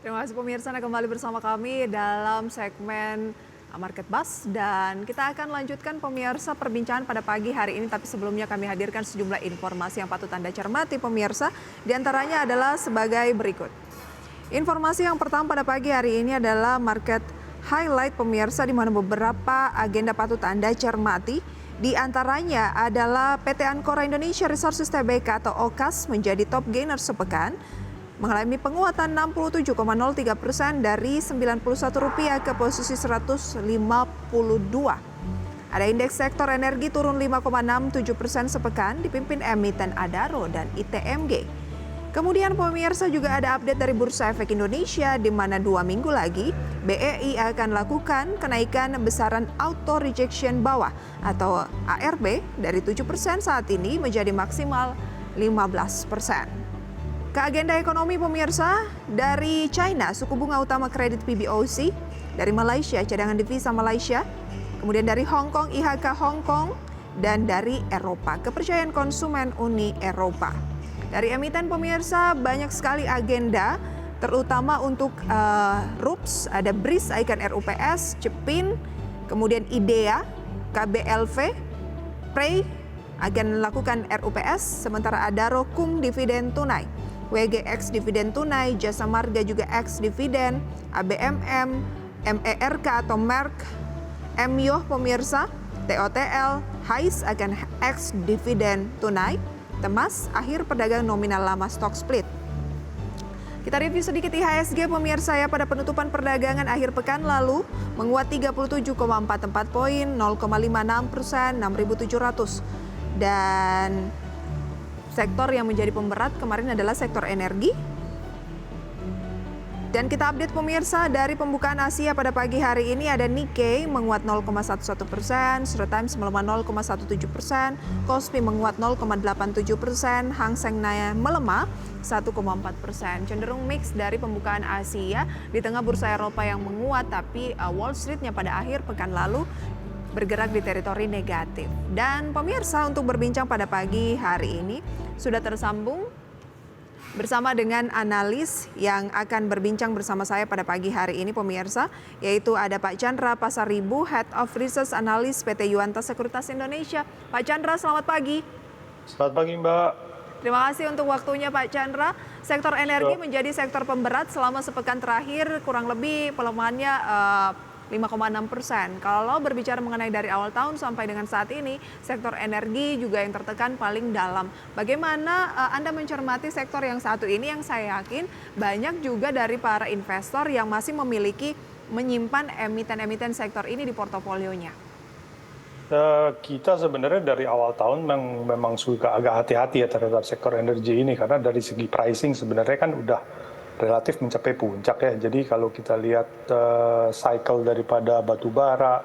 Terima kasih pemirsa Anda kembali bersama kami dalam segmen Market Buzz dan kita akan lanjutkan pemirsa perbincangan pada pagi hari ini, tapi sebelumnya kami hadirkan sejumlah informasi yang patut Anda cermati pemirsa, di antaranya adalah sebagai berikut. Informasi yang pertama pada pagi hari ini adalah market highlight pemirsa, di mana beberapa agenda patut Anda cermati. Di antaranya adalah PT Ancora Indonesia Resources Tbk atau OKAS menjadi top gainer sepekan, mengalami penguatan 67,03% dari Rp91 ke posisi 152. Ada indeks sektor energi turun 5,67% sepekan, dipimpin emiten Adaro dan ITMG. Kemudian pemirsa juga ada update dari Bursa Efek Indonesia, di mana 2 minggu lagi BEI akan lakukan kenaikan besaran auto rejection bawah atau ARB dari 7% saat ini menjadi maksimal 15%. Ke agenda ekonomi pemirsa, dari China suku bunga utama kredit PBOC, dari Malaysia cadangan devisa Malaysia, kemudian dari Hong Kong IHK Hong Kong, dan dari Eropa kepercayaan konsumen Uni Eropa. Dari emiten pemirsa banyak sekali agenda, terutama untuk RUPS, ada BRIS, Icon RUPS, Cepin, kemudian IDEA, KBLV, PREI akan melakukan RUPS, sementara Adaro KUM dividen tunai, WGX dividen tunai, Jasa Marga juga X dividen, ABMM, MERK atau Merck, MYOH pemirsa, TOTL, HAIS akan X dividen tunai, Temas akhir perdagangan nominal lama stock split. Kita review sedikit IHSG pemirsa ya, pada penutupan perdagangan akhir pekan lalu menguat 37,44 poin, 0,56%, 6.700. Dan sektor yang menjadi pemberat kemarin adalah sektor energi. Dan kita update pemirsa dari pembukaan Asia pada pagi hari ini, ada Nikkei menguat 0,11%, Straits Times melemah 0,17%, Kospi menguat 0,87%, Hang Seng melemah 1,4%. Cenderung mix dari pembukaan Asia di tengah bursa Eropa yang menguat, tapi Wall Street-nya pada akhir pekan lalu bergerak di teritori negatif. Dan pemirsa, untuk berbincang pada pagi hari ini sudah tersambung bersama dengan analis yang akan berbincang bersama saya pada pagi hari ini pemirsa, yaitu ada Pak Chandra Pasaribu, Head of Research Analyst PT Yuanta Sekuritas Indonesia. Pak Chandra, selamat pagi. Selamat pagi Mbak. Terima kasih untuk waktunya Pak Chandra. Sektor energi menjadi sektor pemberat selama sepekan terakhir, kurang lebih pelemahannya 5,6%. Kalau berbicara mengenai dari awal tahun sampai dengan saat ini, sektor energi juga yang tertekan paling dalam. Bagaimana Anda mencermati sektor yang satu ini, yang saya yakin banyak juga dari para investor yang masih menyimpan emiten-emiten sektor ini di portofolionya? Kita sebenarnya dari awal tahun memang suka agak hati-hati ya terhadap sektor energi ini, karena dari segi pricing sebenarnya kan udah relatif mencapai puncak ya. Jadi kalau kita lihat cycle daripada batu bara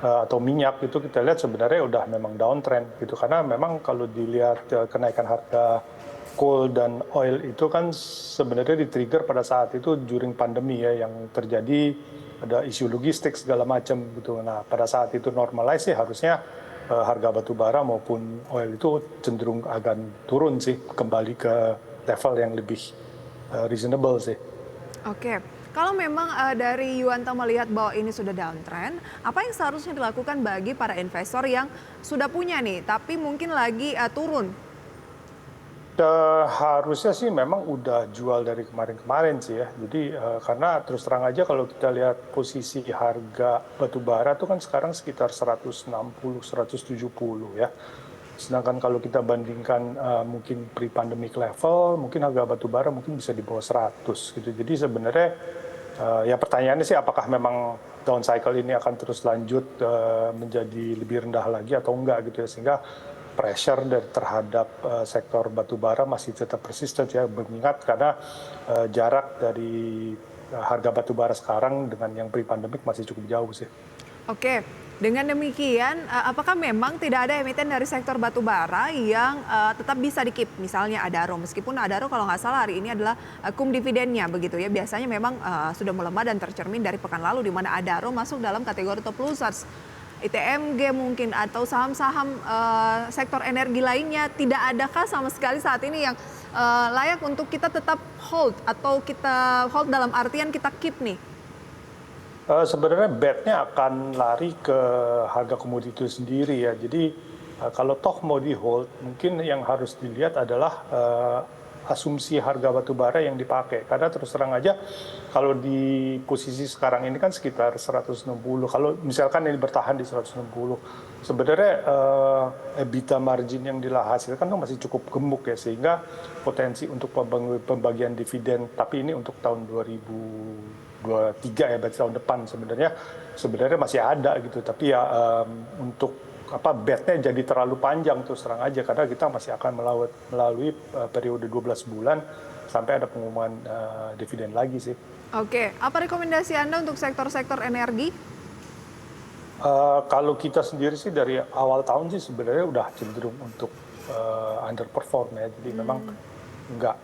atau minyak itu, kita lihat sebenarnya udah memang downtrend gitu. Karena memang kalau dilihat kenaikan harga coal dan oil itu kan sebenarnya di-trigger pada saat itu during pandemi ya, yang terjadi ada isu logistik segala macam gitu. Nah, pada saat itu normalize sih harusnya harga batu bara maupun oil itu cenderung akan turun sih, kembali ke level yang lebih reasonable sih. Oke, kalau memang dari Yuanta melihat bahwa ini sudah downtrend, apa yang seharusnya dilakukan bagi para investor yang sudah punya nih, tapi mungkin lagi turun? Harusnya sih memang udah jual dari kemarin-kemarin sih ya. Jadi karena terus terang aja kalau kita lihat posisi harga batu bara itu kan sekarang sekitar 160, 170 ya. Sedangkan kalau kita bandingkan mungkin pre-pandemic level, mungkin harga batu bara mungkin bisa di bawah 100 gitu. Jadi sebenarnya ya pertanyaannya sih, apakah memang down cycle ini akan terus lanjut menjadi lebih rendah lagi atau enggak gitu ya. Sehingga pressure terhadap sektor batu bara masih tetap persisten ya, mengingat karena jarak dari harga batu bara sekarang dengan yang pre-pandemic masih cukup jauh sih. Oke, dengan demikian, apakah memang tidak ada emiten dari sektor batu bara yang tetap bisa di-keep? Misalnya Adaro, meskipun Adaro kalau nggak salah hari ini adalah KUM dividennya begitu ya. Biasanya memang sudah melemah dan tercermin dari pekan lalu, di mana Adaro masuk dalam kategori top losers. ITMG mungkin atau saham-saham sektor energi lainnya, tidak adakah sama sekali saat ini yang layak untuk kita tetap hold atau kita hold dalam artian kita keep nih? Sebenarnya bet-nya akan lari ke harga komoditi itu sendiri ya. Jadi kalau toh mau di hold, mungkin yang harus dilihat adalah asumsi harga batu bara yang dipakai. Karena terus terang aja kalau di posisi sekarang ini kan sekitar 160. Kalau misalkan ini bertahan di 160, sebenarnya EBITDA margin yang dihasilkan kan masih cukup gemuk ya, sehingga potensi untuk pembagian dividen, tapi ini untuk tahun 2023 ya, berarti tahun depan sebenarnya masih ada gitu. Tapi ya untuk betnya jadi terlalu panjang terus terang aja, karena kita masih akan melalui periode 12 bulan sampai ada pengumuman dividen lagi sih. Oke, apa rekomendasi Anda untuk sektor-sektor energi? Kalau kita sendiri sih dari awal tahun sih sebenarnya udah cenderung untuk underperform ya, jadi memang enggak.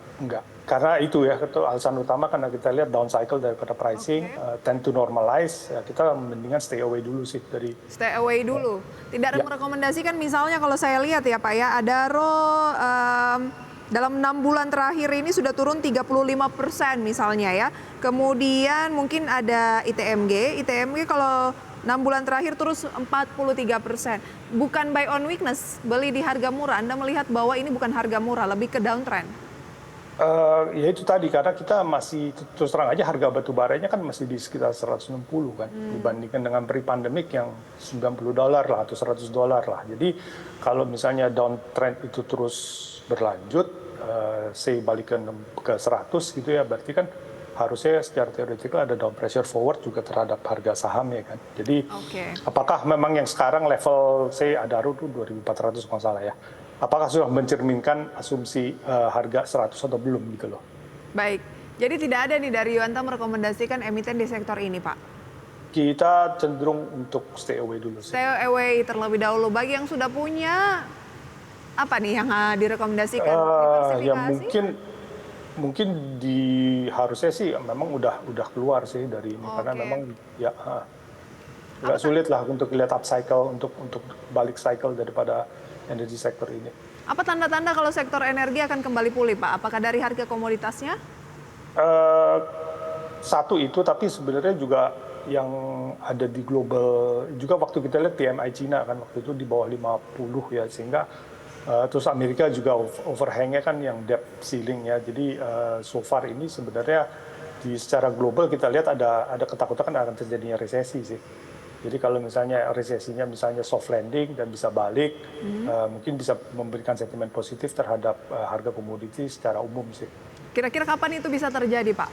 Karena itu ya, itu alasan utama karena kita lihat down cycle daripada pricing, tend to normalize, ya kita mendingan stay away dulu sih dari. Stay away dulu. Tidak ada merekomendasikan misalnya kalau saya lihat ya Pak ya, Adaro dalam 6 bulan terakhir ini sudah turun 35% misalnya ya. Kemudian mungkin ada ITMG kalau 6 bulan terakhir terus 43%. Bukan buy on weakness, beli di harga murah. Anda melihat bahwa ini bukan harga murah, lebih ke downtrend. Ya itu tadi, karena kita masih terus terang aja harga batu baranya kan masih di sekitar 160 kan, dibandingkan dengan pre-pandemic yang $90 lah atau $100 lah. Jadi kalau misalnya downtrend itu terus berlanjut, say balik ke 100 gitu ya, berarti kan harusnya secara teoretikal ada down pressure forward juga terhadap harga saham ya kan. Jadi apakah memang yang sekarang level say Adaro tuh 2.400 kalau salah ya, apakah sudah mencerminkan asumsi harga 100 atau belum gitu loh. Baik, jadi tidak ada nih dari Yuanta merekomendasikan emiten di sektor ini Pak? Kita cenderung untuk stay away dulu sih. Stay away terlebih dahulu. Bagi yang sudah punya, apa nih yang direkomendasikan? Ya mungkin harusnya sih memang udah keluar sih dari ini, karena memang ya agak sulit lah untuk lihat up cycle, untuk balik cycle daripada energi sektor ini. Apa tanda-tanda kalau sektor energi akan kembali pulih Pak? Apakah dari harga komoditasnya? Satu itu, tapi sebenarnya juga yang ada di global juga, waktu kita lihat PMI Cina kan waktu itu di bawah 50 ya, sehingga terus Amerika juga overhangnya kan yang debt ceiling ya. Jadi so far ini sebenarnya secara global kita lihat ada ketakutan akan terjadinya resesi sih. Jadi kalau misalnya resesinya misalnya soft landing dan bisa balik, mungkin bisa memberikan sentimen positif terhadap harga komoditi secara umum sih. Kira-kira kapan itu bisa terjadi Pak?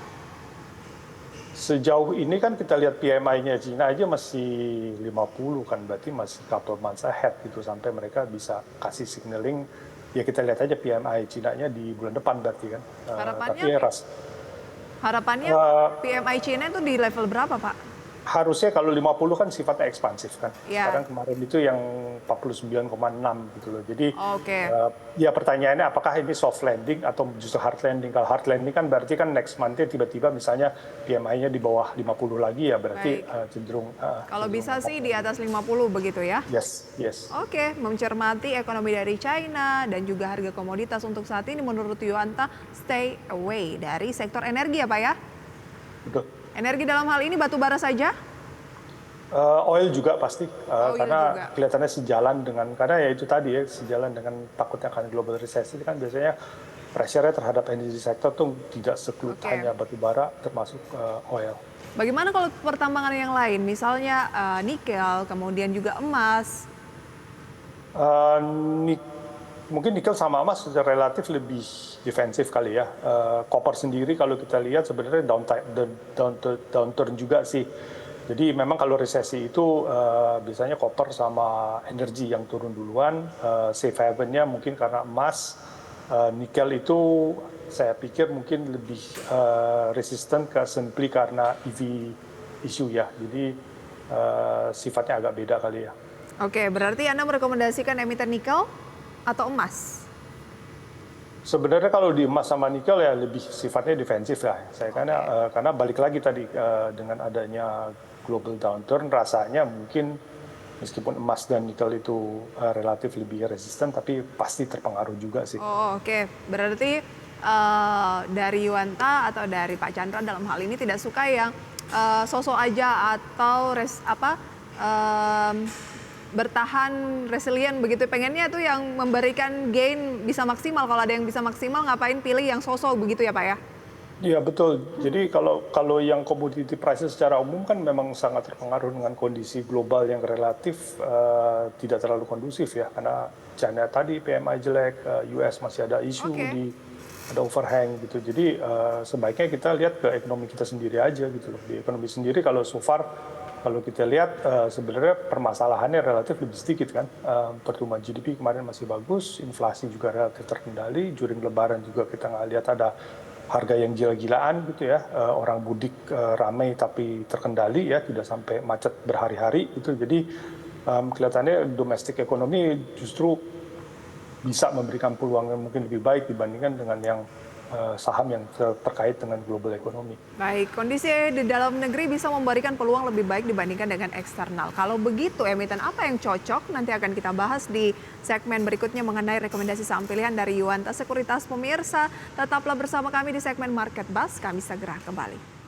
Sejauh ini kan kita lihat PMI-nya Cina aja masih 50 kan, berarti masih couple months ahead gitu sampai mereka bisa kasih signaling. Ya kita lihat aja PMI Cina-nya di bulan depan berarti kan. Harapannya PMI Cina itu di level berapa Pak? Harusnya kalau 50 kan sifatnya ekspansif kan. Ya. Sekarang kemarin itu yang 49,6 gitu loh. Jadi ya pertanyaannya apakah ini soft landing atau justru hard landing. Kalau hard landing kan berarti kan next month tiba-tiba misalnya PMI-nya di bawah 50 lagi ya, berarti cenderung. Kalau bisa sih di atas 50 begitu ya? Yes. Oke, mencermati ekonomi dari China dan juga harga komoditas untuk saat ini menurut Yuanta stay away dari sektor energi ya Pak ya? Betul. Energi dalam hal ini batu bara saja? Oil juga pasti, karena kelihatannya sejalan dengan, karena ya itu tadi ya, sejalan dengan takutnya akan global recession kan biasanya pressure-nya terhadap energi sektor tuh tidak seklut hanya batu bara, termasuk oil. Bagaimana kalau pertambangan yang lain, misalnya nikel, kemudian juga emas? Mungkin nikel sama emas relatif lebih defensif kali ya. Copper sendiri kalau kita lihat sebenarnya downturn juga sih. Jadi memang kalau resesi itu biasanya copper sama energi yang turun duluan. Safe haven-nya mungkin karena emas. Nikel itu saya pikir mungkin lebih resisten simply karena EV issue ya. Jadi sifatnya agak beda kali ya. Oke, berarti Anda merekomendasikan emiten nikel atau emas? Sebenarnya kalau di emas sama nikel ya lebih sifatnya defensif ya. karena balik lagi tadi dengan adanya global downturn rasanya mungkin Meskipun emas dan nikel itu relatif lebih resisten, tapi pasti terpengaruh juga sih. Oh, oke. Berarti dari Yuanta atau dari Pak Chandra dalam hal ini tidak suka yang sosok aja atau bertahan resilient begitu. Pengennya tuh yang memberikan gain bisa maksimal. Kalau ada yang bisa maksimal, ngapain pilih yang sosok begitu ya Pak ya? Iya betul. Jadi kalau yang commodity prices secara umum kan memang sangat terpengaruh dengan kondisi global yang relatif tidak terlalu kondusif ya. Karena China tadi PMI jelek, US masih ada isu ada overhang gitu. Jadi sebaiknya kita lihat ke ekonomi kita sendiri aja gitu loh. Di ekonomi sendiri kalau so far kalau kita lihat sebenarnya permasalahannya relatif lebih sedikit kan. Pertumbuhan GDP kemarin masih bagus, inflasi juga relatif terkendali. During Lebaran juga kita nggak lihat ada harga yang gila-gilaan gitu ya, orang mudik ramai tapi terkendali ya, tidak sampai macet berhari-hari gitu. Jadi kelihatannya domestik ekonomi justru bisa memberikan peluang yang mungkin lebih baik dibandingkan dengan yang saham yang terkait dengan global ekonomi. Baik, kondisi di dalam negeri bisa memberikan peluang lebih baik dibandingkan dengan eksternal. Kalau begitu, emiten apa yang cocok? Nanti akan kita bahas di segmen berikutnya mengenai rekomendasi saham pilihan dari Yuanta Sekuritas. Pemirsa, tetaplah bersama kami di segmen Market Buzz. Kami segera kembali.